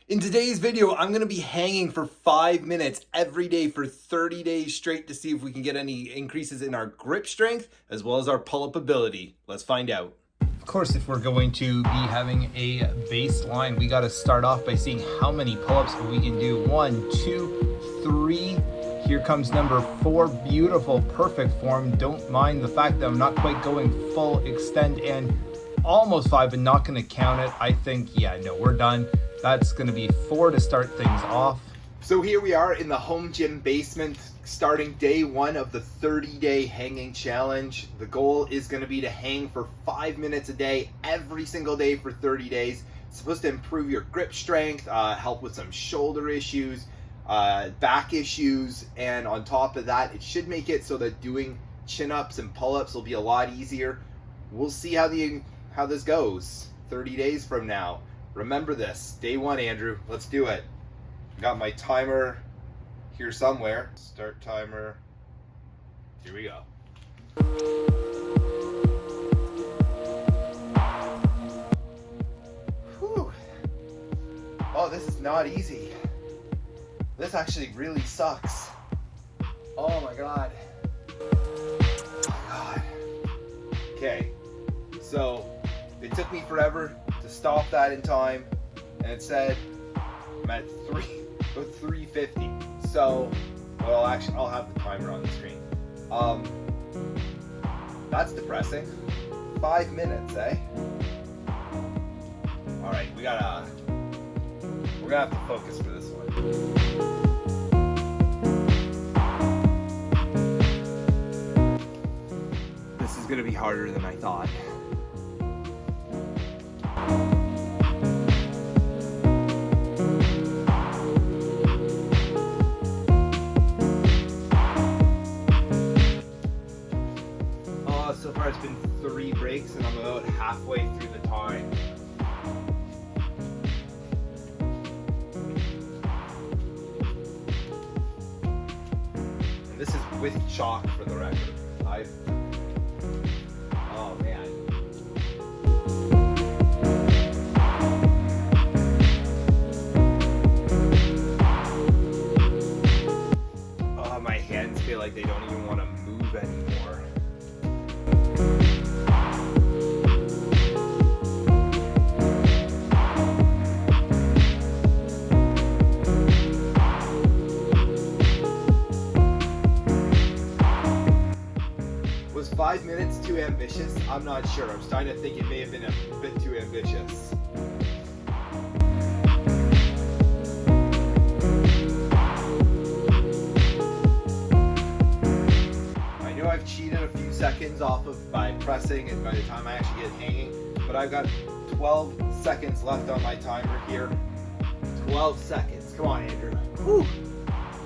In today's video, I'm gonna be hanging for 5 minutes every day for 30 days straight to see if we can get any increases in our grip strength as well as our pull-up ability. Let's find out. Of course, if we're going to be having a baseline, we gotta start off by seeing how many pull-ups we can do. 1, 2, 3. Here comes number 4, beautiful, perfect form. Don't mind the fact that I'm not quite going full extend, and almost 5, but not gonna count it. I think, yeah, no, we're done. That's gonna be 4 to start things off. So here we are in the home gym basement, starting day 1 of the 30-day hanging challenge. The goal is gonna be to hang for 5 minutes a day, every single day for 30 days. It's supposed to improve your grip strength, help with some shoulder issues, back issues, and on top of that, it should make it so that doing chin-ups and pull-ups will be a lot easier. We'll see how this goes 30 days from now. Remember this, day 1, Andrew, let's do it. Got my timer here somewhere. Start timer, here we go. Whew. Oh, this is not easy. This actually really sucks. Oh my God. Okay, so it took me forever to stop that in time, and it said I'm at 350. So, well, actually, I'll have the timer on the screen. That's depressing. 5 minutes, eh? All right, we're gonna have to focus for this one. This is gonna be harder than I thought. So far it's been 3 breaks and I'm about halfway through the time. And this is with chalk for the record. Oh man. Oh, my hands feel like they don't even want to move anymore. Was 5 minutes too ambitious? I'm not sure. I'm starting to think it may have been a bit too ambitious. I know I've cheated a few seconds off of by pressing and by the time I actually get hanging, but I've got 12 seconds left on my timer here. 12 seconds. Come on, Andrew. Whew.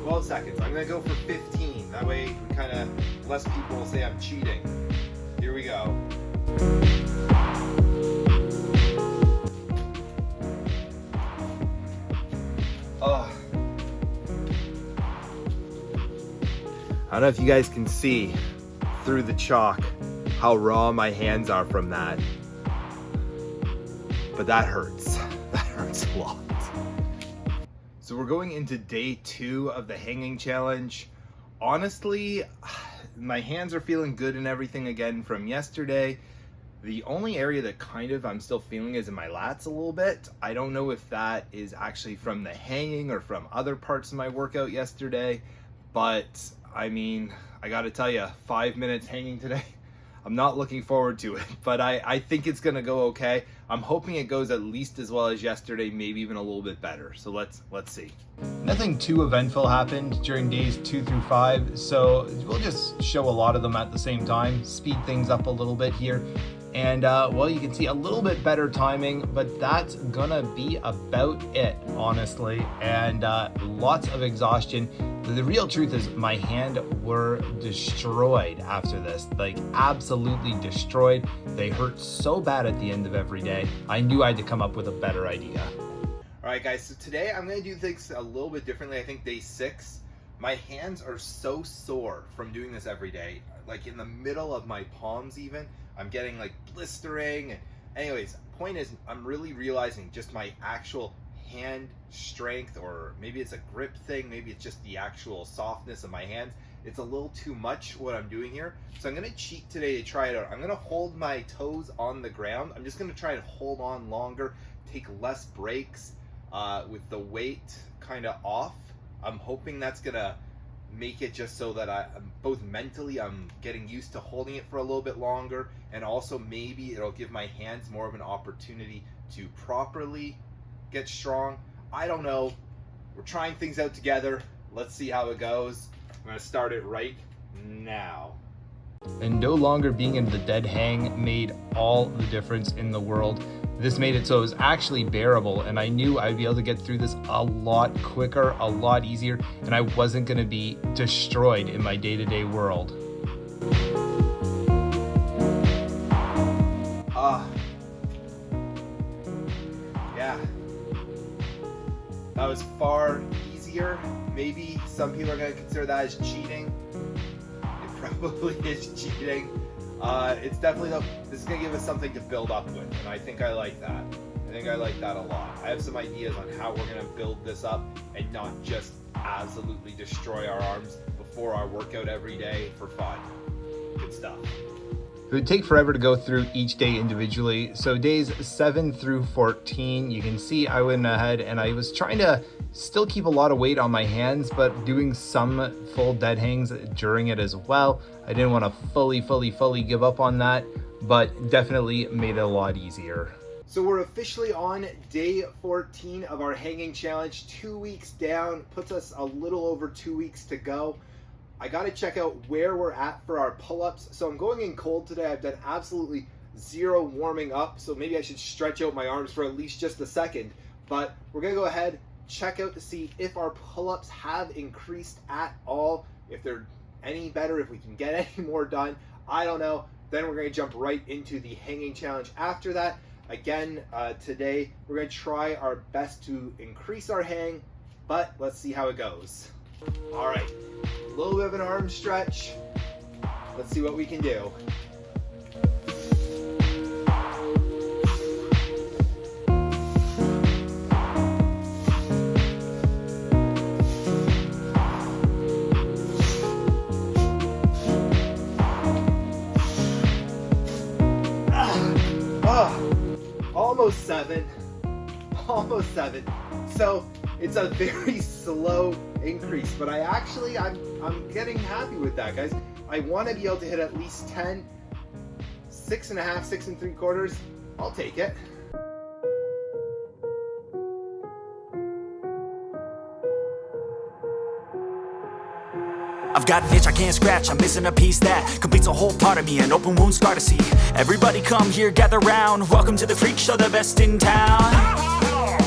12 seconds. I'm gonna go for 15. That way we kind of, less people will say I'm cheating. Here we go. Oh. I don't know if you guys can see through the chalk how raw my hands are from that. But that hurts. That hurts a lot. So we're going into day 2 of the hanging challenge. Honestly, my hands are feeling good and everything again from yesterday. The only area that kind of I'm still feeling is in my lats a little bit. I don't know if that is actually from the hanging or from other parts of my workout yesterday, but I mean, I gotta tell you, 5 minutes hanging today, I'm not looking forward to it, but I think it's gonna go okay. I'm hoping it goes at least as well as yesterday, maybe even a little bit better. So let's see. Nothing too eventful happened during days 2 through 5, so we'll just show a lot of them at the same time, speed things up a little bit here. And well, you can see a little bit better timing, but that's gonna be about it, honestly. And lots of exhaustion. The real truth is my hand were destroyed after this, like absolutely destroyed. They hurt so bad at the end of every day. I knew I had to come up with a better idea. All right, guys, so today I'm gonna do things a little bit differently. I think day 6, my hands are so sore from doing this every day. Like in the middle of my palms even, I'm getting like blistering. Anyways, point is, I'm really realizing just my actual hand strength, or maybe it's a grip thing, maybe it's just the actual softness of my hands. It's a little too much what I'm doing here. So I'm gonna cheat today to try it out. I'm gonna hold my toes on the ground. I'm just gonna try and hold on longer, take less breaks with the weight kind of off. I'm hoping that's gonna make it just so that I'm both mentally, I'm getting used to holding it for a little bit longer, and also maybe it'll give my hands more of an opportunity to properly get strong. I don't know. We're trying things out together. Let's see how it goes. I'm gonna start it right now. And no longer being in the dead hang made all the difference in the world. This made it so it was actually bearable, and I knew I'd be able to get through this a lot quicker, a lot easier, and I wasn't gonna be destroyed in my day-to-day world. Yeah. That was far easier. Maybe some people are gonna consider that as cheating. It probably is cheating. It's definitely, this is gonna give us something to build up with, and I think I like that. I think I like that a lot. I have some ideas on how we're gonna build this up and not just absolutely destroy our arms before our workout every day for fun. Good stuff. It would take forever to go through each day individually. So days 7 through 14, you can see I went ahead and I was trying to still keep a lot of weight on my hands, but doing some full dead hangs during it as well. I didn't want to fully give up on that, but definitely made it a lot easier. So we're officially on day 14 of our hanging challenge. 2 weeks down, puts us a little over 2 weeks to go. I got to check out where we're at for our pull-ups. So I'm going in cold today. I've done absolutely zero warming up, so maybe I should stretch out my arms for at least just a second. But we're gonna go ahead, check out to see if our pull-ups have increased at all, if they're any better, if we can get any more done. I don't know. Then we're gonna jump right into the hanging challenge after that. Again, today we're gonna try our best to increase our hang, but let's see how it goes. All right, a little bit of an arm stretch. Let's see what we can do. Almost seven. So it's a very slow increase, but I'm getting happy with that, guys. I want to be able to hit at least 10, 6.5, 6 3/4. I'll take it. I've got an itch I can't scratch, I'm missing a piece that completes a whole part of me, an open wound scar to see. Everybody come here, gather round, welcome to the freak show, the best in town.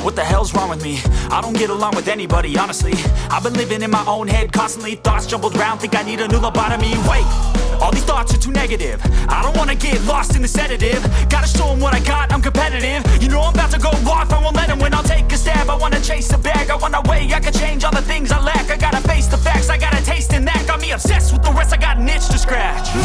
What the hell's wrong with me? I don't get along with anybody, honestly. I've been living in my own head constantly, thoughts jumbled around, think I need a new lobotomy. Wait, all these thoughts are too negative. I don't wanna get lost in the sedative. Gotta show them what I got, I'm competitive. You know I'm about to go off, I won't let them win. I'll take a stab, I wanna chase a bag. I wanna weigh, I can change all the things I lack. I gotta face the facts, I got a taste in that. Got me obsessed with the rest, I got an itch to scratch. No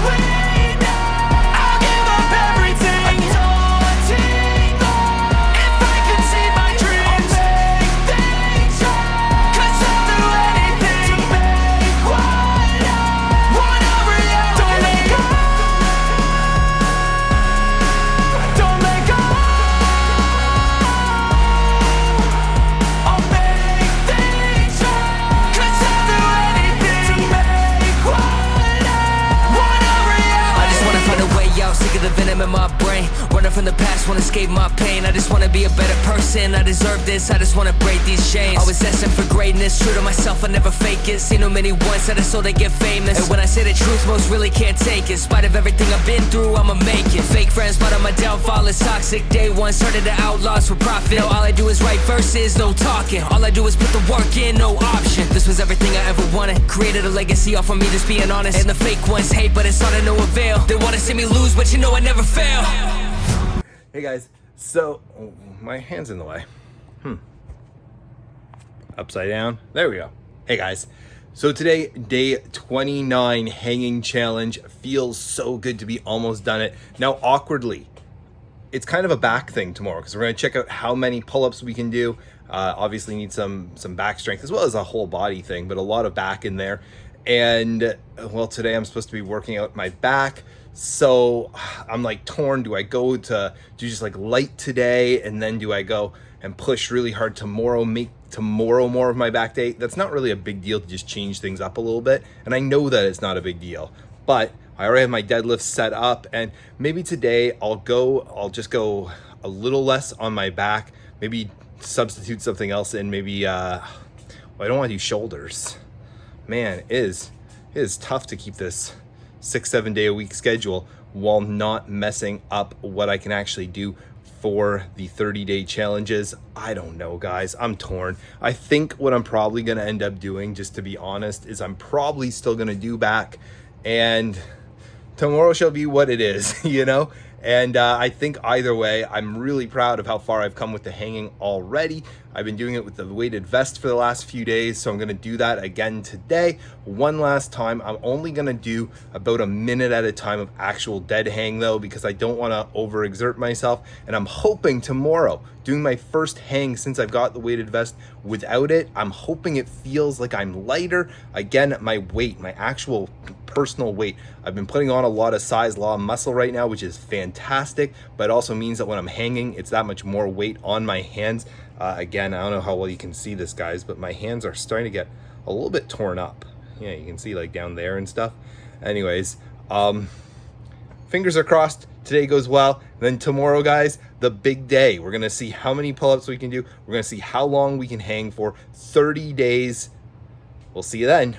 way now, I'll give up everything. Daunting thought, if I could see my dreams, I'll make things right. 'Cause I'll do anything to make what I wanna reality. Don't let go, don't let go. I'll make things right. 'Cause I'll do anything to make what I wanna reality. I just wanna find a way out, sick of the venom in my brain. Running from the past, wanna escape my pain. I just wanna be a better person, I deserve this. I just wanna break these chains. Always asking for greatness, true to myself, I never fake it. Seen too many ones that are so they get famous. And when I say the truth, most really can't take it. In spite of everything I've been through, I'ma make it. Fake friends, but on my downfall is toxic. Day one, started to outlaws for profit. Now all I do is write verses, no talking. All I do is put the work in, no option. This was everything I ever wanted. Created a legacy off of me, just being honest. And the fake ones hate, but it's all to no avail. They wanna see me lose, but you know I never fail. Hey guys, so my hand's in the way. Upside down. There we go. Hey guys, so today, day 29 hanging challenge. Feels so good to be almost done it. Now awkwardly, it's kind of a back thing tomorrow because we're going to check out how many pull-ups we can do. Obviously need some back strength as well as a whole body thing, but a lot of back in there. And well, today I'm supposed to be working out my back, so I'm like torn. Do I go to do just like light today, and then do I go and push really hard tomorrow, make tomorrow more of my back day? That's not really a big deal to just change things up a little bit, and I know that it's not a big deal, but I already have my deadlift set up, and maybe today I'll just go a little less on my back, maybe substitute something else in, maybe well, I don't want to do shoulders. Man, it is tough to keep this 6-7 day a week schedule while not messing up what I can actually do for the 30-day challenges. I don't know, guys. I'm torn. I think what I'm probably going to end up doing, just to be honest, is I'm probably still going to do back, and tomorrow shall be what it is, you know? And I think either way, I'm really proud of how far I've come with the hanging already. I've been doing it with the weighted vest for the last few days, so I'm gonna do that again today. One last time. I'm only gonna do about a minute at a time of actual dead hang though, because I don't wanna overexert myself. And I'm hoping tomorrow, doing my first hang since I've got the weighted vest without it, I'm hoping it feels like I'm lighter. Again, my weight, my actual personal weight, I've been putting on a lot of size, a lot of muscle right now, which is fantastic, but it also means that when I'm hanging, it's that much more weight on my hands. Again, I don't know how well you can see this, guys, but my hands are starting to get a little bit torn up. Yeah, you can see like down there and stuff. Anyways, fingers are crossed today goes well. Then tomorrow, guys, the big day. We're gonna see how many pull-ups we can do. We're gonna see how long we can hang for. 30 days. We'll see you then.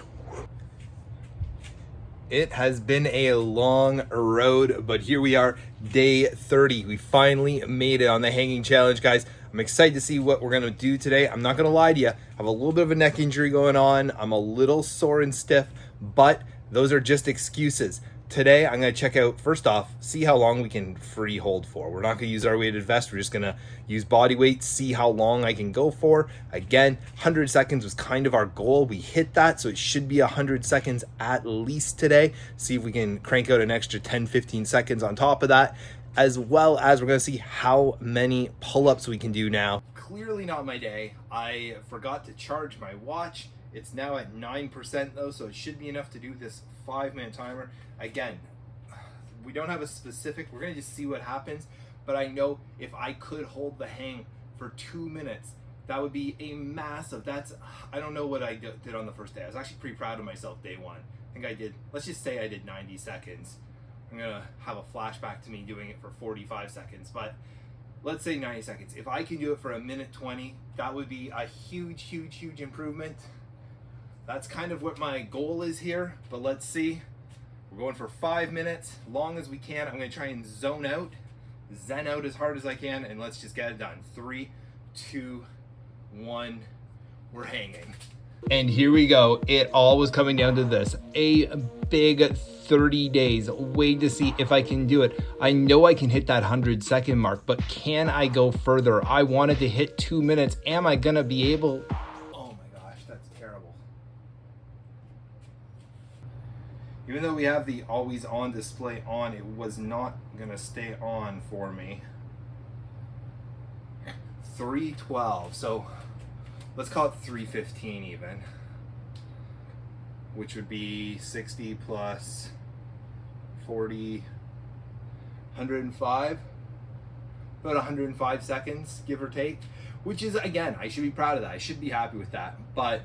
It has been a long road, but here we are, day 30. We finally made it on the hanging challenge, guys. I'm excited to see what we're gonna do today. I'm not gonna lie to you. I have a little bit of a neck injury going on. I'm a little sore and stiff, but those are just excuses. Today, I'm gonna check out, first off, see how long we can free hold for. We're not gonna use our weighted vest. We're just gonna use body weight, see how long I can go for. Again, 100 seconds was kind of our goal. We hit that, so it should be 100 seconds at least today. See if we can crank out an extra 10, 15 seconds on top of that, as well as we're gonna see how many pull-ups we can do now. Clearly not my day. I forgot to charge my watch. It's now at 9% though, so it should be enough to do this 5-minute timer. Again, we don't have a specific, we're gonna just see what happens, but I know if I could hold the hang for 2 minutes, that would be a massive, I don't know what I did on the first day. I was actually pretty proud of myself day one. I think I did, let's just say I did 90 seconds. I'm gonna have a flashback to me doing it for 45 seconds, but let's say 90 seconds. If I can do it for 1:20, that would be a huge, huge, huge improvement. That's kind of what my goal is here, but let's see. We're going for 5 minutes, long as we can. I'm gonna try and zen out as hard as I can, and let's just get it done. 3, 2, 1, we're hanging. And here we go. It all was coming down to this. A big 30 days. Wait to see if I can do it. I know I can hit that 100-second mark, but can I go further? I wanted to hit 2 minutes. Am I gonna be able? Oh my gosh, that's terrible. Even though we have the always on display on, it was not gonna stay on for me. 3:12, so let's call it 3:15 even, which would be 60 plus 40, 105, about 105 seconds, give or take, which is, again, I should be proud of that. I should be happy with that. But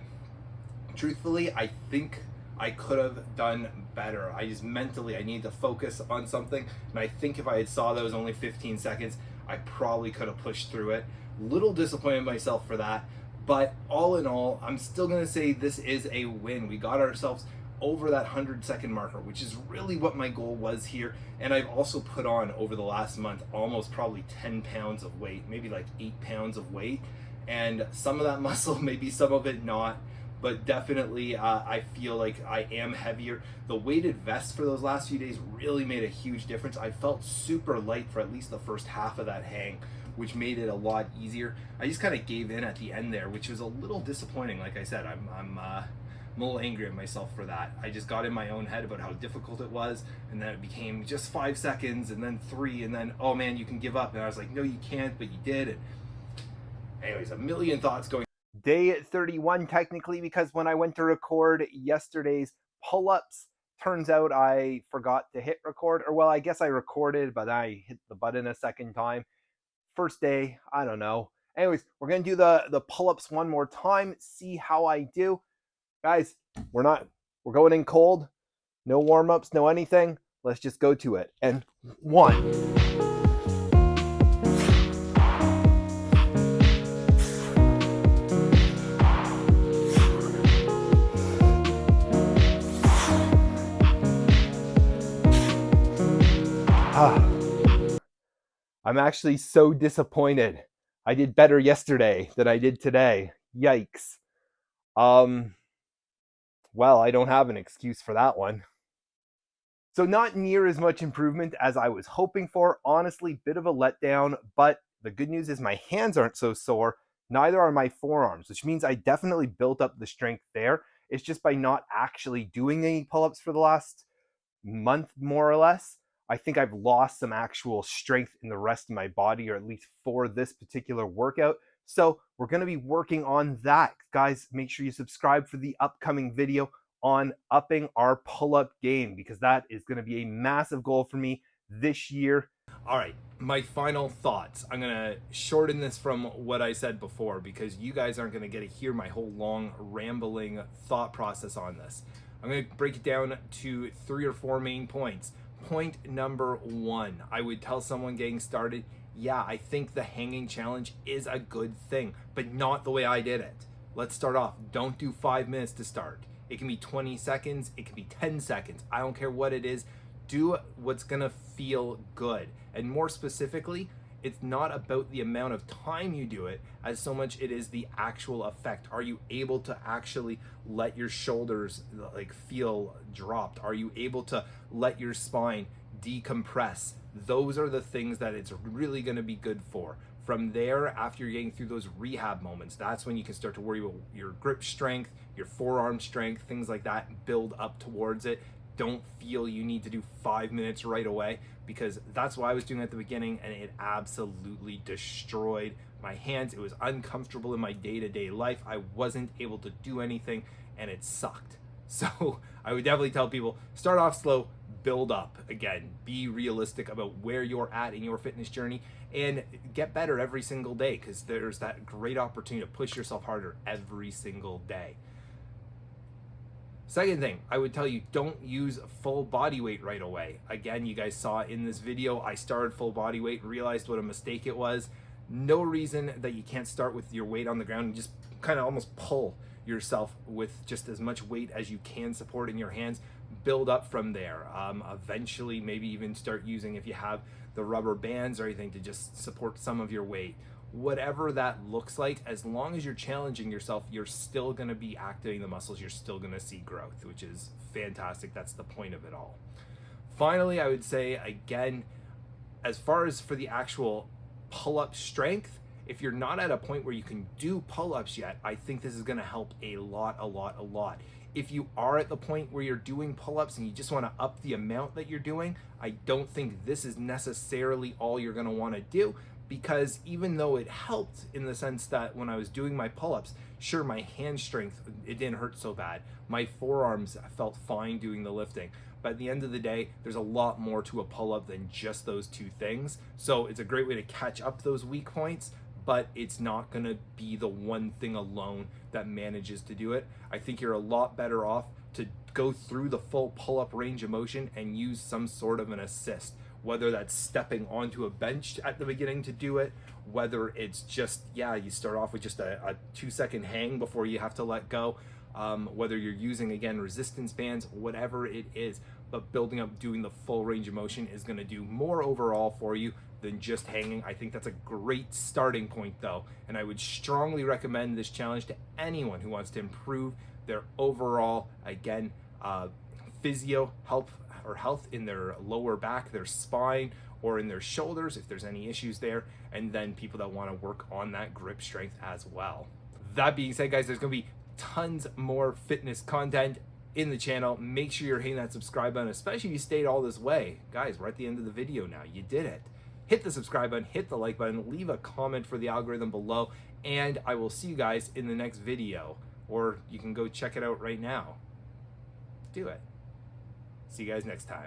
truthfully, I think I could have done better. I just mentally, I need to focus on something. And I think if I had saw that was only 15 seconds, I probably could have pushed through it. Little disappointed in myself for that. But all in all, I'm still gonna say this is a win. We got ourselves over that 100-second marker, which is really what my goal was here. And I've also put on over the last month almost probably 10 pounds of weight, maybe like 8 pounds of weight. And some of that muscle, maybe some of it not, but definitely I feel like I am heavier. The weighted vest for those last few days really made a huge difference. I felt super light for at least the first half of that hang, which made it a lot easier. I just kind of gave in at the end there, which was a little disappointing. Like I said, I'm I'm a little angry at myself for that. I just got in my own head about how difficult it was, and then it became just 5 seconds, and then 3, and then, oh man, you can give up. And I was like, no, you can't, but you did. And anyways, a million thoughts going. Day 31, technically, because when I went to record yesterday's pull-ups, turns out I forgot to hit record, or well, I guess I recorded, but I hit the button a second time. First day, I don't know. Anyways, we're going to do the pull-ups one more time, see how I do. Guys, we're going in cold. No warm-ups, no anything. Let's just go to it. And 1. I'm actually so disappointed. I did better yesterday than I did today. Yikes. Well, I don't have an excuse for that one. So not near as much improvement as I was hoping for. Honestly, bit of a letdown, but the good news is my hands aren't so sore. Neither are my forearms, which means I definitely built up the strength there. It's just by not actually doing any pull-ups for the last month, more or less, I think I've lost some actual strength in the rest of my body, or at least for this particular workout. So we're going to be working on that. Guys, make sure you subscribe for the upcoming video on upping our pull-up game, because that is going to be a massive goal for me this year. All right, my final thoughts. I'm going to shorten this from what I said before, because you guys aren't going to get to hear my whole long rambling thought process on this. I'm going to break it down to 3 or 4 main points. Point number 1, I would tell someone getting started, yeah, I think the hanging challenge is a good thing, but not the way I did it. Let's start off. Don't do 5 minutes to start. It can be 20 seconds. It can be 10 seconds. I don't care what it is. Do what's going to feel good. And more specifically, it's not about the amount of time you do it as so much it is the actual effect. Are you able to actually let your shoulders like feel dropped? Are you able to let your spine decompress? Those are the things that it's really going to be good for. From there, after you're getting through those rehab moments, that's when you can start to worry about your grip strength, your forearm strength, things like that. Build up towards it. Don't feel you need to do 5 minutes right away, because that's what I was doing at the beginning, and it absolutely destroyed my hands. It was uncomfortable in my day-to-day life. I wasn't able to do anything, and it sucked. So I would definitely tell people, start off slow, build up. Again, be realistic about where you're at in your fitness journey, and get better every single day, because there's that great opportunity to push yourself harder every single day. Second thing, I would tell you, don't use full body weight right away. Again, you guys saw in this video, I started full body weight, realized what a mistake it was. No reason that you can't start with your weight on the ground and just kind of almost pull yourself with just as much weight as you can support in your hands. Build up from there. Eventually, maybe even start using, if you have the rubber bands or anything, to just support some of your weight. Whatever that looks like, as long as you're challenging yourself, you're still going to be activating the muscles. You're still going to see growth, which is fantastic. That's the point of it all. Finally, I would say, again, as far as for the actual pull-up strength, if you're not at a point where you can do pull-ups yet, I think this is going to help a lot. If you are at the point where you're doing pull-ups and you just want to up the amount that you're doing, I don't think this is necessarily all you're going to want to do. Because even though it helped in the sense that when I was doing my pull-ups, sure, my hand strength, it didn't hurt so bad. My forearms felt fine doing the lifting. But at the end of the day, there's a lot more to a pull-up than just those 2 things. So it's a great way to catch up those weak points, but it's not going to be the one thing alone that manages to do it. I think you're a lot better off to go through the full pull-up range of motion and use some sort of an assist. Whether that's stepping onto a bench at the beginning to do it, whether it's just, you start off with just a 2-second hang before you have to let go, whether you're using, again, resistance bands, whatever it is, but building up, doing the full range of motion is going to do more overall for you than just hanging. I think that's a great starting point, though, and I would strongly recommend this challenge to anyone who wants to improve their overall, again, physio health in their lower back, their spine, or in their shoulders if there's any issues there, and then people that want to work on that grip strength as well. That being said, guys, there's going to be tons more fitness content in the channel. Make sure you're hitting that subscribe button, especially if you stayed all this way. Guys, we're at the end of the video now. You did it. Hit the subscribe button, hit the like button, leave a comment for the algorithm below, and I will see you guys in the next video. Or you can go check it out right now. Do it. See you guys next time.